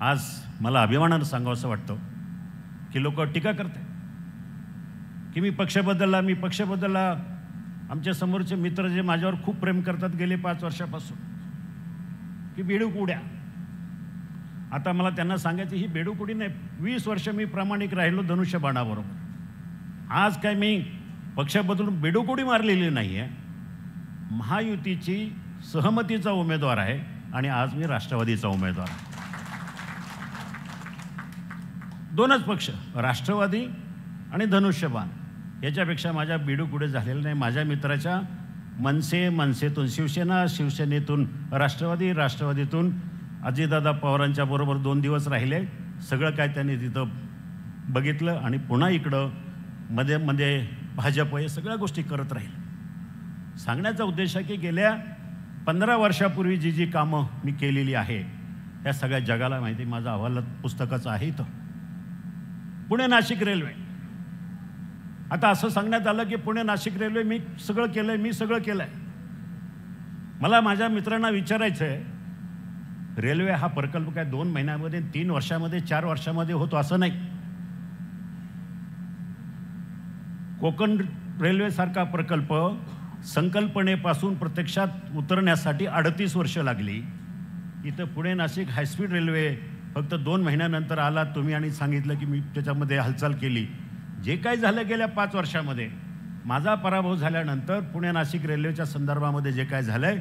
आज मला अभिमानानं सांगावंसं वाटतं की लोक टीका करतात की मी पक्ष बदलला. आमच्या समोरचे मित्र जे माझ्यावर खूप प्रेम करतात गेले 5 वर्षापासून की बेडूक उड्या. आता मला त्यांना सांगायचं ही बेडूक उडी नाही, 20 वर्ष मी प्रामाणिक राहिलो धनुष्यबाणाबरोबर. आज काय मी पक्ष बदलून बेडूक उडी मारलेली नाही आहे. महायुतीची सहमतीचा उमेदवार आहे आणि आज मी राष्ट्रवादीचा उमेदवार आहे. 2च पक्ष, राष्ट्रवादी आणि धनुष्यबाण. याच्यापेक्षा माझ्या बेडूक उडी झालेलं नाही. माझ्या मित्राच्या मनसेतून शिवसेनेतून राष्ट्रवादीतून अजितदादा पवारांच्या बरोबर 2 दिवस राहिले. सगळं काय त्यांनी तिथं बघितलं आणि पुन्हा इकडं मध्ये भाजप हे सगळ्या गोष्टी करत राहील. सांगण्याचा उद्देश आहे की गेल्या 15 वर्षापूर्वी जी कामं मी केलेली आहे या सगळ्या जगाला माहिती. माझा अहवाल पुस्तकाचं आहे इथं. पुणे नाशिक रेल्वे, आता असं सांगण्यात आलं की पुणे नाशिक रेल्वे मी सगळं केलंय. मला माझ्या मित्रांना विचारायचं आहे, रेल्वे हा प्रकल्प काय 2 महिन्यामध्ये, 3 वर्षामध्ये, 4 वर्षामध्ये होतो असं नाही. कोकण रेल्वेसारखा प्रकल्प संकल्पनेपासून प्रत्यक्षात उतरण्यासाठी 38 वर्ष लागली. इथं पुणे नाशिक हायस्पीड रेल्वे फक्त 2 महिन्यानंतर आला तुम्ही आणि सांगितलं की मी त्याच्यामध्ये हालचाल केली. जे काय झालं गेल्या 5 वर्षामध्ये, माझा पराभव झाल्यानंतर पुणे नाशिक रेल्वेच्या संदर्भामध्ये जे काय झालंय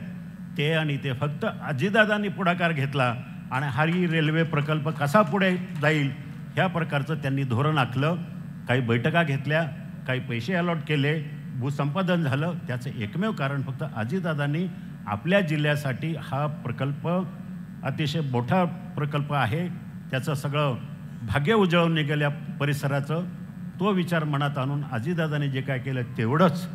ते फक्त अजितदादांनी पुढाकार घेतला आणि हा रेल्वे प्रकल्प कसा पुढे जाईल ह्या प्रकारचं त्यांनी धोरण आखलं. काही बैठका घेतल्या, काही पैसे अलॉट केले, भूसंपादन झालं. त्याचं एकमेव कारण फक्त अजितदादांनी आपल्या जिल्ह्यासाठी हा प्रकल्प अतिशय मोठा प्रकल्प आहे, त्याचं सगळं भाग्य उजळून निघाल्या परिसराचं, तो विचार मनात आणून अजितदादांनी जे काय केलं तेवढंच.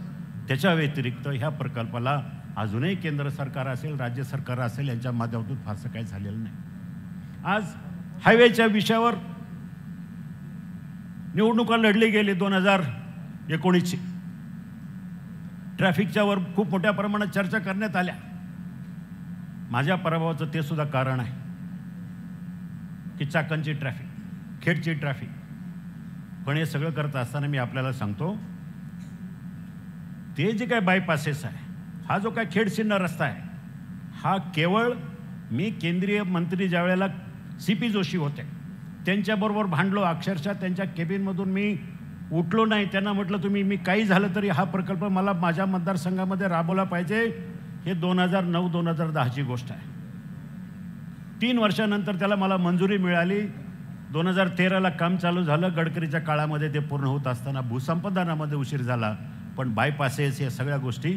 त्याच्या व्यतिरिक्त ह्या प्रकल्पाला अजूनही केंद्र सरकार असेल, राज्य सरकार असेल यांच्या माध्यमातून फारसं काही झालेलं नाही. आज हायवेच्या विषयावर निवडणुका लढली गेली 2019ची. ट्रॅफिकच्यावर खूप मोठ्या प्रमाणात चर्चा करण्यात आल्या. माझ्या पराभवाचं ते सुद्धा कारण आहे की चाकणची ट्रॅफिक, खेडची ट्रॅफिक. पण हे सगळं करत असताना मी आपल्याला सांगतो, ते जे काय बायपासेस आहे, हा जो काय खेड सिन्नर रस्ता आहे, हा केवळ मी केंद्रीय मंत्री ज्या वेळेला CP जोशी होते त्यांच्याबरोबर भांडलो. अक्षरशः त्यांच्या केबिनमधून मी उठलो नाही. त्यांना म्हटलं तुम्ही मी काही झालं तरी हा प्रकल्प मला माझ्या मतदारसंघामध्ये राबवला पाहिजे. हे 2009-2010ची गोष्ट आहे. 3 वर्षानंतर त्याला मला मंजुरी मिळाली. 2013ला काम चालू झालं. गडकरीच्या काळामध्ये ते पूर्ण होत असताना भूसंपादनामध्ये उशीर झाला. पण बायपासेस या सगळ्या गोष्टी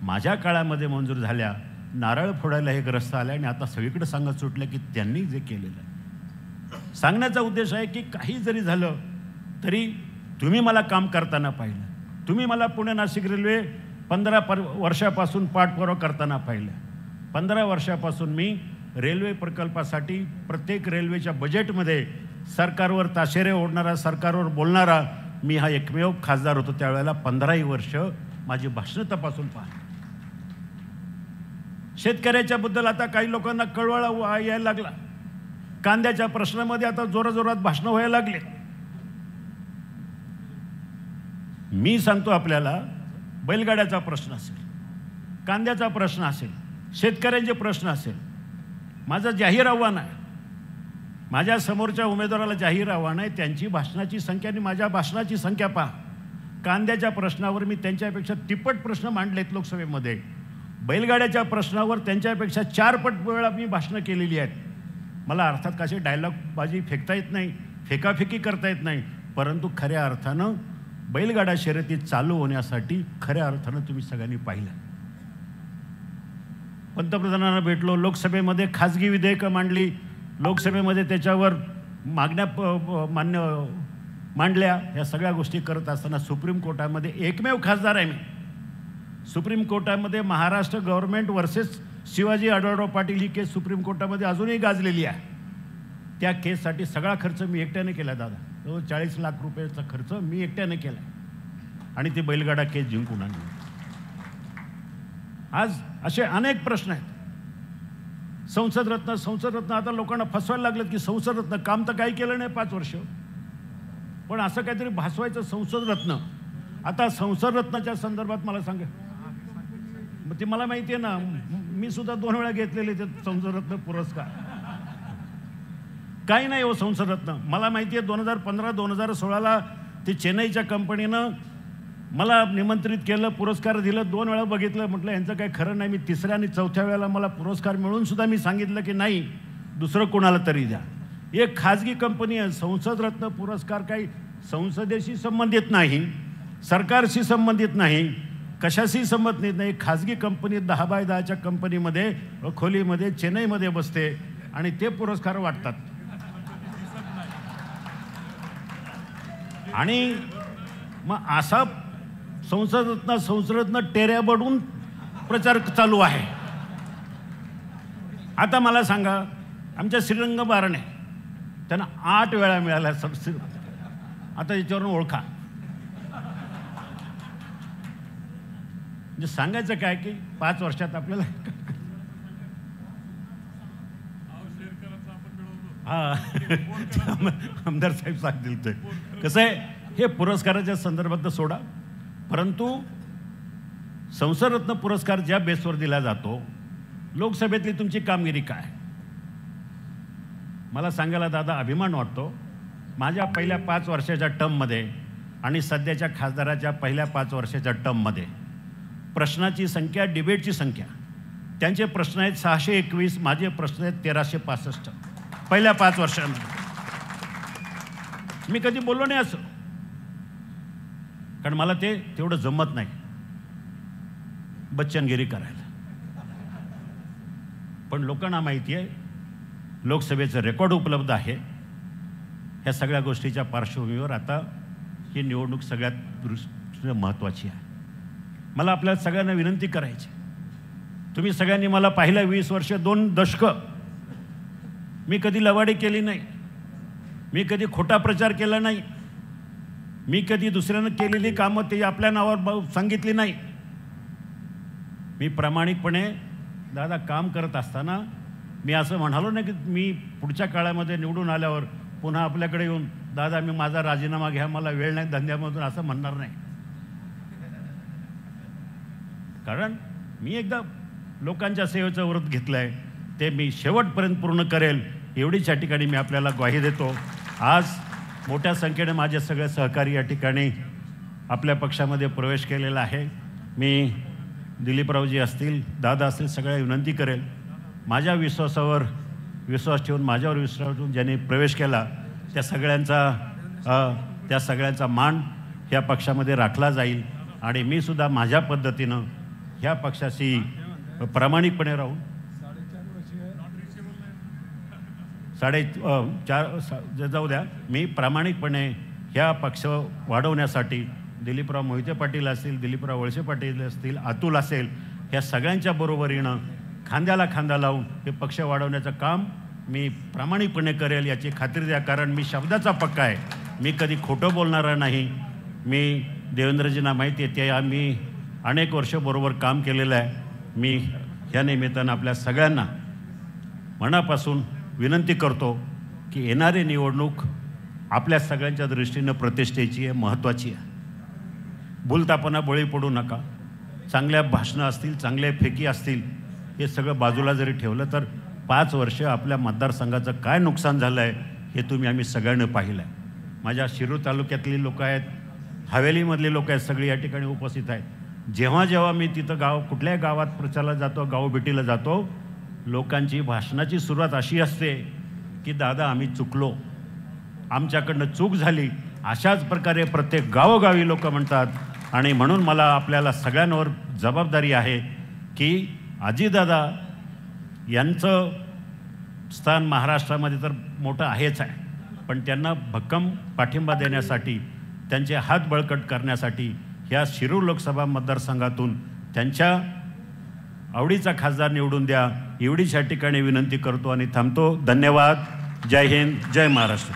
माझ्या काळामध्ये मंजूर झाल्या. नारळ फोडायला एक रस्ता आला आणि आता सगळीकडे सांगत सुटलं की त्यांनी जे केलेलं आहे. सांगण्याचा उद्देश आहे की काही जरी झालं तरी तुम्ही मला काम करताना पाहिलं. तुम्ही मला पुणे नाशिक रेल्वे 15 वर्षापासून पाठपुरावा करताना पाहिलं. 15 वर्षापासून मी रेल्वे प्रकल्पासाठी प्रत्येक रेल्वेच्या बजेटमध्ये सरकारवर ताशेरे ओढणारा, सरकारवर बोलणारा मी हा एकमेव खासदार होतो. त्यावेळेला 15 वर्ष माझी भाषणं तपासून पहा. शेतकऱ्याच्या बद्दल आता काही लोकांना कळवळा यायला लागला. कांद्याच्या प्रश्नामध्ये आता जोराजोरात भाषणं व्हायला लागले. मी सांगतो आपल्याला, बैलगाड्याचा प्रश्न असेल, कांद्याचा प्रश्न असेल, शेतकऱ्यांचे प्रश्न असेल, माझं जाहीर आव्हान आहे. माझ्या समोरच्या उमेदवाराला जाहीर आव्हान आहे, त्यांची भाषणाची संख्या आणि माझ्या भाषणाची संख्या पहा. कांद्याच्या प्रश्नावर मी त्यांच्यापेक्षा तिप्पट प्रश्न मांडलेत लोकसभेमध्ये. बैलगाड्याच्या प्रश्नावर त्यांच्यापेक्षा 4 पट वेळा मी भाषणं केलेली आहेत. मला अर्थात कशी डायलॉगबाजी फेकता येत नाही, फेकाफेकी करता येत नाही, परंतु खऱ्या अर्थानं बैलगाडा शर्यती चालू होण्यासाठी खऱ्या अर्थानं तुम्ही सगळ्यांनी पाहिलं. पंतप्रधानांना भेटलो, लोकसभेमध्ये खाजगी विधेयकं मांडली, लोकसभेमध्ये त्याच्यावर मागण्या मांडल्या. या सगळ्या गोष्टी करत असताना सुप्रीम कोर्टामध्ये एकमेव खासदार आहे मी. सुप्रीम कोर्टामध्ये महाराष्ट्र गव्हर्नमेंट वर्सेस शिवाजी आढळराव पाटील ही केस सुप्रीम कोर्टामध्ये अजूनही गाजलेली आहे. त्या केससाठी सगळा खर्च मी एकट्याने केला दादा. 40 लाख रुपयाचा खर्च मी एकट्याने केला आणि ती बैलगाडा केस जिंकून आणली. आज असे अनेक प्रश्न आहेत. संसद रत्न आता लोकांना फसवायला लागलं की संसद रत्न काम तर काही केलं नाही 5 वर्ष, पण असं काहीतरी भासवायचं संसद रत्न. आता संसद रत्नाच्या संदर्भात मला सांगा, मग ते मला माहिती आहे ना, मी सुद्धा 2 वेळा घेतलेले ते संसद रत्न पुरस्कार. काही नाही हो संसद रत्न. मला माहिती आहे 2015-2016ला ते चेन्नईच्या कंपनीनं मला निमंत्रित केलं, पुरस्कार दिलं, 2 वेळा बघितलं, म्हटलं यांचं काही खरं नाही. मी 3ऱ्या आणि 4थ्या वेळेला मला पुरस्कार मिळून सुद्धा मी सांगितलं की नाही, दुसरं कोणाला तरी द्या. एक खाजगी कंपनी आहे. संसद रत्न पुरस्कार काही संसदेशी संबंधित नाही, सरकारशी संबंधित नाही, कशाशी संबंधित नाही. खाजगी कंपनी 10x10च्या कंपनीमध्ये खोलीमध्ये चेन्नईमध्ये बसते आणि ते पुरस्कार वाटतात. आणि मग असा संसद रत्न टेऱ्या बडून प्रचार चालू आहे. आता मला सांगा, आमच्या श्रीरंग बारणे त्यांना 8 वेळा मिळाला. आता याच्यावरून ओळखा. म्हणजे सांगायचं काय की 5 वर्षात आपल्याला आमदार साहेब सांगतील ते कसं आहे. हे पुरस्काराच्या संदर्भात सोडा, परंतु संसद रत्न पुरस्कार ज्या बेसवर दिला जातो, लोकसभेतली तुमची कामगिरी काय, मला सांगायला दादा अभिमान वाटतो. माझ्या पहिल्या 5 वर्षाच्या टर्ममध्ये आणि सध्याच्या खासदाराच्या पहिल्या 5 वर्षाच्या टर्ममध्ये प्रश्नाची संख्या, डिबेटची संख्या, त्यांचे प्रश्न आहेत 621, माझे प्रश्न आहेत 1365 पहिल्या 5 वर्षांमध्ये. मी कधी बोललो नाही असं, कारण मला ते तेवढं जमत नाही बच्चनगिरी करायला. पण लोकांना माहिती आहे, लोकसभेचं रेकॉर्ड उपलब्ध आहे. ह्या सगळ्या गोष्टीच्या पार्श्वभूमीवर आता ही निवडणूक सगळ्यात दृष्टीने महत्त्वाची आहे. मला आपल्या सगळ्यांना विनंती करायची, तुम्ही सगळ्यांनी मला पाहिलं 20 वर्ष 2 दशकं मी कधी लवाडी केली नाही, मी कधी खोटा प्रचार केला नाही, मी कधी दुसऱ्यानं केलेली कामं ते आपल्या नावावर सांगितली नाही. मी प्रामाणिकपणे दादा काम करत असताना मी असं म्हणालो नाही की मी पुढच्या काळामध्ये निवडून आल्यावर पुन्हा आपल्याकडे येऊन दादा मी माझा राजीनामा घ्या, मला वेळ नाही धंद्यामधून, असं म्हणणार नाही. कारण मी एकदा लोकांच्या सेवेचं व्रत घेतलं आहे, ते मी शेवटपर्यंत पूर्ण करेल एवढीच या ठिकाणी मी आपल्याला ग्वाही देतो. आज मोठ्या संख्येने माझे सगळे सहकारी या ठिकाणी आपल्या पक्षामध्ये प्रवेश केलेला आहे. मी दिलीपरावजी असतील, दादा असतील, सगळ्या विनंती करेल, माझ्या विश्वासावर विश्वास ठेवून, माझ्यावर विश्वास ठेवून ज्यांनी प्रवेश केला त्या सगळ्यांचा मान ह्या पक्षामध्ये राखला जाईल. आणि मी सुद्धा माझ्या पद्धतीनं ह्या पक्षाशी प्रामाणिकपणे राहून 4.5 जाऊ द्या, मी प्रामाणिकपणे ह्या पक्ष वाढवण्यासाठी दिलीपराव मोहिते पाटील असतील, दिलीपराव वळसे पाटील असतील, अतुल असेल, ह्या सगळ्यांच्या बरोबरीनं खांद्याला खांदा लावून हे पक्ष वाढवण्याचं काम मी प्रामाणिकपणे करेल याची खात्री द्या. कारण मी शब्दाचा पक्का आहे, मी कधी खोटं बोलणारा नाही. मी देवेंद्रजींना माहिती आहे, ते आम्ही अनेक वर्ष बरोबर काम केलेलं आहे. मी ह्या निमित्तानं आपल्या सगळ्यांना मनापासून विनंती करतो की येणारी निवडणूक आपल्या सगळ्यांच्या दृष्टीनं प्रतिष्ठेची आहे, महत्त्वाची आहे. भूलतापणा बळी पडू नका. चांगल्या भाषणं असतील, चांगल्या फेकी असतील, हे सगळं बाजूला जरी ठेवलं तर 5 वर्ष आपल्या मतदारसंघाचं काय नुकसान झालं आहे हे आम्ही सगळ्यांनी पाहिलं आहे. माझ्या शिरूर तालुक्यातली लोक आहेत, हवेलीमधली लोक आहेत, सगळी या ठिकाणी उपस्थित आहेत. जेव्हा जेव्हा मी तिथं कुठल्याही गावात प्रचाराला जातो, गावभेटीला जातो, लोकांची भाषणाची सुरुवात अशी असते की दादा आम्ही चुकलो, आमच्याकडनं चूक झाली. अशाच प्रकारे प्रत्येक गावोगावी लोक म्हणतात. आणि म्हणून मला आपल्याला सगळ्यांवर जबाबदारी आहे की अजितदादा यांचं स्थान महाराष्ट्रामध्ये तर मोठं आहेच आहे, पण त्यांना भक्कम पाठिंबा देण्यासाठी, त्यांचे हात बळकट करण्यासाठी ह्या शिरूर लोकसभा मतदारसंघातून त्यांच्या आवडीचा खासदार निवडून द्या, एवढीच या ठिकाणी विनंती करतो आणि थांबतो. धन्यवाद. जय हिंद, जय महाराष्ट्र.